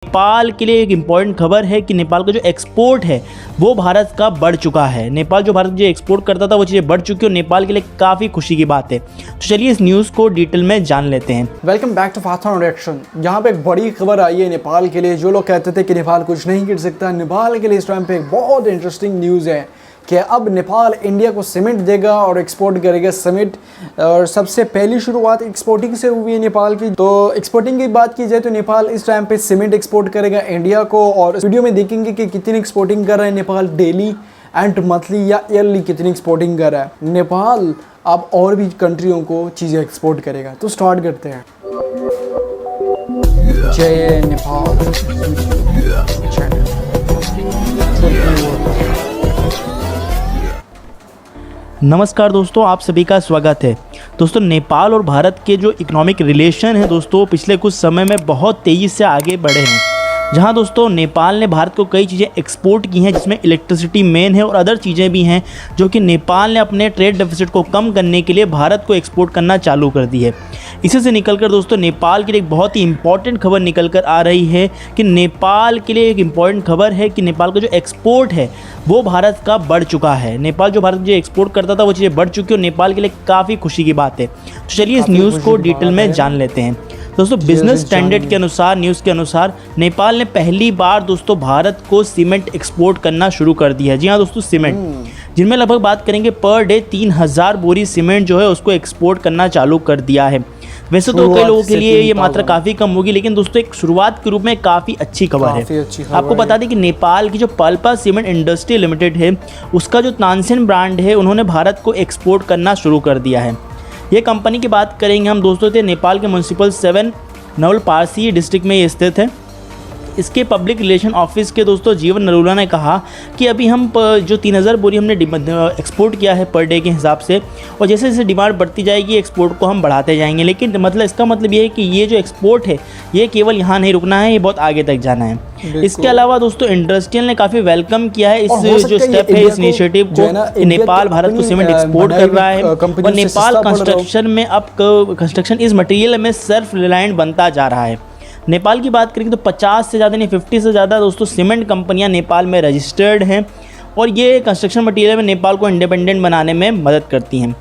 नेपाल के लिए एक इम्पॉर्टेंट खबर है कि नेपाल का जो एक्सपोर्ट है वो भारत का बढ़ चुका है। नेपाल जो भारत जो एक्सपोर्ट करता था वो चीज़ें बढ़ चुकी है और नेपाल के लिए काफ़ी खुशी की बात है। तो चलिए इस न्यूज़ को डिटेल में जान लेते हैं। Welcome back to fast reaction. यहाँ पे एक बड़ी खबर आई है नेपाल के लिए। जो लोग कहते थे कि नेपाल कुछ नहीं कर सकता, नेपाल के लिए इस टाइम पे एक बहुत इंटरेस्टिंग न्यूज़ है कि अब नेपाल इंडिया को सीमेंट देगा और एक्सपोर्ट करेगा सीमेंट। और सबसे पहली शुरुआत एक्सपोर्टिंग से हुई है नेपाल की। तो एक्सपोर्टिंग की बात की जाए तो नेपाल इस टाइम पे सीमेंट एक्सपोर्ट करेगा इंडिया को। और इस वीडियो में देखेंगे कि कितनी एक्सपोर्टिंग कर रहा है नेपाल, डेली एंड मंथली या ईयरली कितनी एक्सपोर्टिंग कर रहा है नेपाल। अब और भी कंट्रियों को चीज़ें एक्सपोर्ट करेगा। तो स्टार्ट करते हैं। जय नेपाल। नमस्कार दोस्तों, आप सभी का स्वागत है। दोस्तों नेपाल और भारत के जो इकोनॉमिक रिलेशन है दोस्तों पिछले कुछ समय में बहुत तेज़ी से आगे बढ़े हैं। जहां दोस्तों नेपाल ने भारत को कई चीज़ें एक्सपोर्ट की हैं, जिसमें इलेक्ट्रिसिटी मेन है और अदर चीज़ें भी हैं, जो कि नेपाल ने अपने ट्रेड डेफिसिट को कम करने के लिए भारत को एक्सपोर्ट करना चालू कर दी है। इसी से निकलकर दोस्तों नेपाल के लिए एक बहुत ही इंपॉर्टेंट खबर निकल कर आ रही है कि नेपाल के लिए एक इम्पॉर्टेंट खबर है कि नेपाल का जो एक्सपोर्ट है वो भारत का बढ़ चुका है। नेपाल जो भारत जो एक्सपोर्ट करता था वो चीज़ें बढ़ चुकी है और नेपाल के लिए काफ़ी खुशी की बात है। तो चलिए इस न्यूज़ को डिटेल में जान लेते हैं। दोस्तों बिजनेस स्टैंडर्ड के अनुसार, न्यूज़ के अनुसार, नेपाल ने पहली बार दोस्तों भारत को सीमेंट एक्सपोर्ट करना शुरू कर दिया है। जी हाँ दोस्तों, सीमेंट, जिनमें लगभग बात करेंगे पर डे 3000 बोरी सीमेंट जो है उसको एक्सपोर्ट करना चालू कर दिया है। वैसे तो कई लोगों के लिए ये मात्रा काफ़ी कम होगी, लेकिन दोस्तों एक शुरुआत के रूप में काफ़ी अच्छी खबर है। आपको बता दें कि नेपाल की जो पल्पा सीमेंट इंडस्ट्री लिमिटेड है उसका जो तानसेन ब्रांड है उन्होंने भारत को एक्सपोर्ट करना शुरू कर दिया है। ये कंपनी की बात करेंगे हम दोस्तों तो नेपाल के म्यूनसिपल 7 नवलपारसी डिस्ट्रिक्ट में ये स्थित है। इसके पब्लिक रिलेशन ऑफिस के दोस्तों जीवन नरूला ने कहा कि अभी हम जो 3000 बोरी हमने एक्सपोर्ट किया है पर डे के हिसाब से, और जैसे जैसे डिमांड बढ़ती जाएगी एक्सपोर्ट को हम बढ़ाते जाएंगे। लेकिन मतलब इसका मतलब ये है कि ये जो एक्सपोर्ट है ये केवल यहाँ नहीं रुकना है, ये बहुत आगे तक जाना है। इसके अलावा दोस्तों इंडस्ट्रियल ने काफ़ी वेलकम किया है इस जो स्टेप है, इस इनिशिएटिव को। नेपाल भारत को सीमेंट एक्सपोर्ट कर रहा है और नेपाल कंस्ट्रक्शन में अब कंस्ट्रक्शन इस मटेरियल में सेल्फ रिलायंट बनता जा रहा है। नेपाल की बात करेंगे तो 50 से ज़्यादा नहीं 50 से ज़्यादा दोस्तों सीमेंट कंपनियां नेपाल में रजिस्टर्ड हैं और ये कंस्ट्रक्शन मटेरियल में नेपाल को इंडिपेंडेंट बनाने में मदद करती हैं।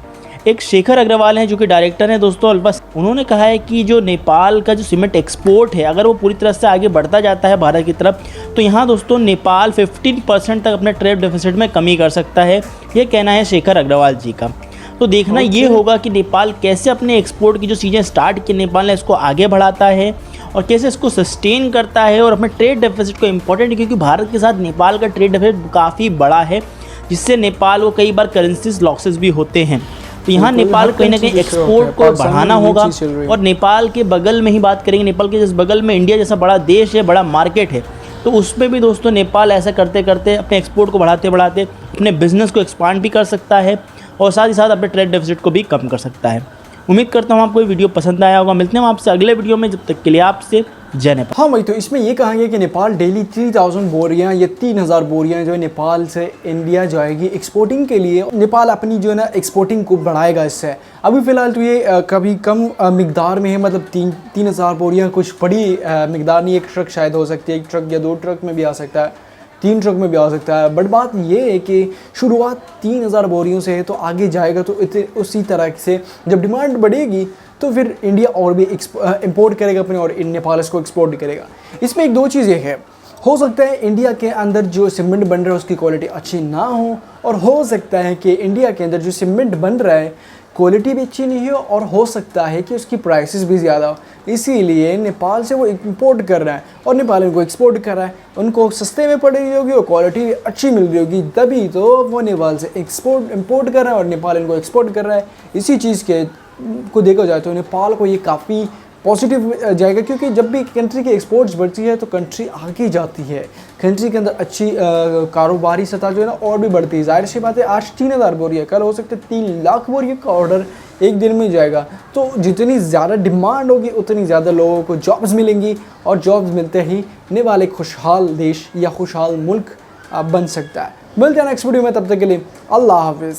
एक शेखर अग्रवाल हैं जो कि डायरेक्टर हैं दोस्तों अल्बस, उन्होंने कहा है कि जो नेपाल का जो सीमेंट एक्सपोर्ट है अगर वो पूरी तरह से आगे बढ़ता जाता है भारत की तरफ, तो यहाँ दोस्तों नेपाल 15% तक अपने ट्रेड डेफिसिट में कमी कर सकता है। ये कहना है शेखर अग्रवाल जी का। तो देखना ये होगा कि नेपाल कैसे अपने एक्सपोर्ट की जो चीज़ें स्टार्ट की नेपाल ने इसको आगे बढ़ाता है और कैसे इसको सस्टेन करता है और अपने ट्रेड डेफिसिट को इम्पोर्टेंट, क्योंकि भारत के साथ नेपाल का ट्रेड डेफिसिट काफ़ी बड़ा है जिससे नेपाल को कई बार करेंसीज लॉसेस भी होते हैं। तो यहाँ नेपाल कहीं ना कहीं एक्सपोर्ट को बढ़ाना होगा। और नेपाल के बगल में ही बात करेंगे, नेपाल के जिस बगल में इंडिया जैसा बड़ा देश है, बड़ा मार्केट है, तो उसमें भी दोस्तों नेपाल ऐसा करते करते अपने एक्सपोर्ट को बढ़ाते बढ़ाते अपने बिजनेस को एक्सपांड भी कर सकता है और साथ ही साथ अपने ट्रेड डेफिसिट को भी कम कर सकता है। उम्मीद करता हूँ आपको ये वीडियो पसंद आया होगा। मिलते हैं आपसे अगले वीडियो में, जब तक के लिए आपसे जय नेपाल। हाँ भाई, तो इसमें ये कहा गया कि नेपाल डेली 3000 बोरियाँ या 3000 बोरियाँ जो है नेपाल से इंडिया जाएगी एक्सपोर्टिंग के लिए। नेपाल अपनी जो है ना एक्सपोर्टिंग को बढ़ाएगा इससे। अभी फ़िलहाल तो ये कभी कम मिकदार में है, मतलब 3000 बोरियाँ कुछ बड़ी मिकदार नहीं। एक ट्रक शायद हो सकती है, एक ट्रक या 2 ट्रक में भी आ सकता है, 3 ट्रक में भी आ सकता है। बट बात ये है कि शुरुआत 3000 बोरियों से है, तो आगे जाएगा तो उसी तरह से जब डिमांड बढ़ेगी तो फिर इंडिया और भी इंपोर्ट करेगा अपने और नेपाल इसको एक्सपोर्ट करेगा। इसमें एक 2 चीज़ें हैं। हो सकता है इंडिया के अंदर जो सीमेंट बन रहा है उसकी क्वालिटी अच्छी ना हो, और हो सकता है कि इंडिया के अंदर जो सीमेंट बन रहा है क्वालिटी भी अच्छी नहीं हो, और हो सकता है कि उसकी प्राइसेस भी ज़्यादा हो। इसीलिए नेपाल से वो इंपोर्ट कर रहा है और नेपाल उनको एक्सपोर्ट कर रहा है। उनको सस्ते में पड़ रही होगी और क्वालिटी अच्छी मिल रही होगी, तभी तो वो नेपाल से इंपोर्ट कर रहा है और नेपाल इनको एक्सपोर्ट कर रहा है। इसी चीज़ के को देखा जाए तो नेपाल को ये काफ़ी पॉजिटिव जाएगा, क्योंकि जब भी कंट्री की एक्सपोर्ट्स बढ़ती है तो कंट्री आगे जाती है, कंट्री के अंदर अच्छी कारोबारी सतह जो है ना और भी बढ़ती है। जाहिर सी बात है, आज 3000 बोरी है, कल हो सकता है 3 लाख बोरी का ऑर्डर एक दिन में जाएगा। तो जितनी ज़्यादा डिमांड होगी उतनी ज़्यादा लोगों को जॉब्स मिलेंगी, और जॉब्स मिलते ही नेपाल एक खुशहाल देश या खुशहाल मुल्क बन सकता है। मिलते हैं नेक्स्ट वीडियो में, तब तक के लिए अल्लाह हाफिज़।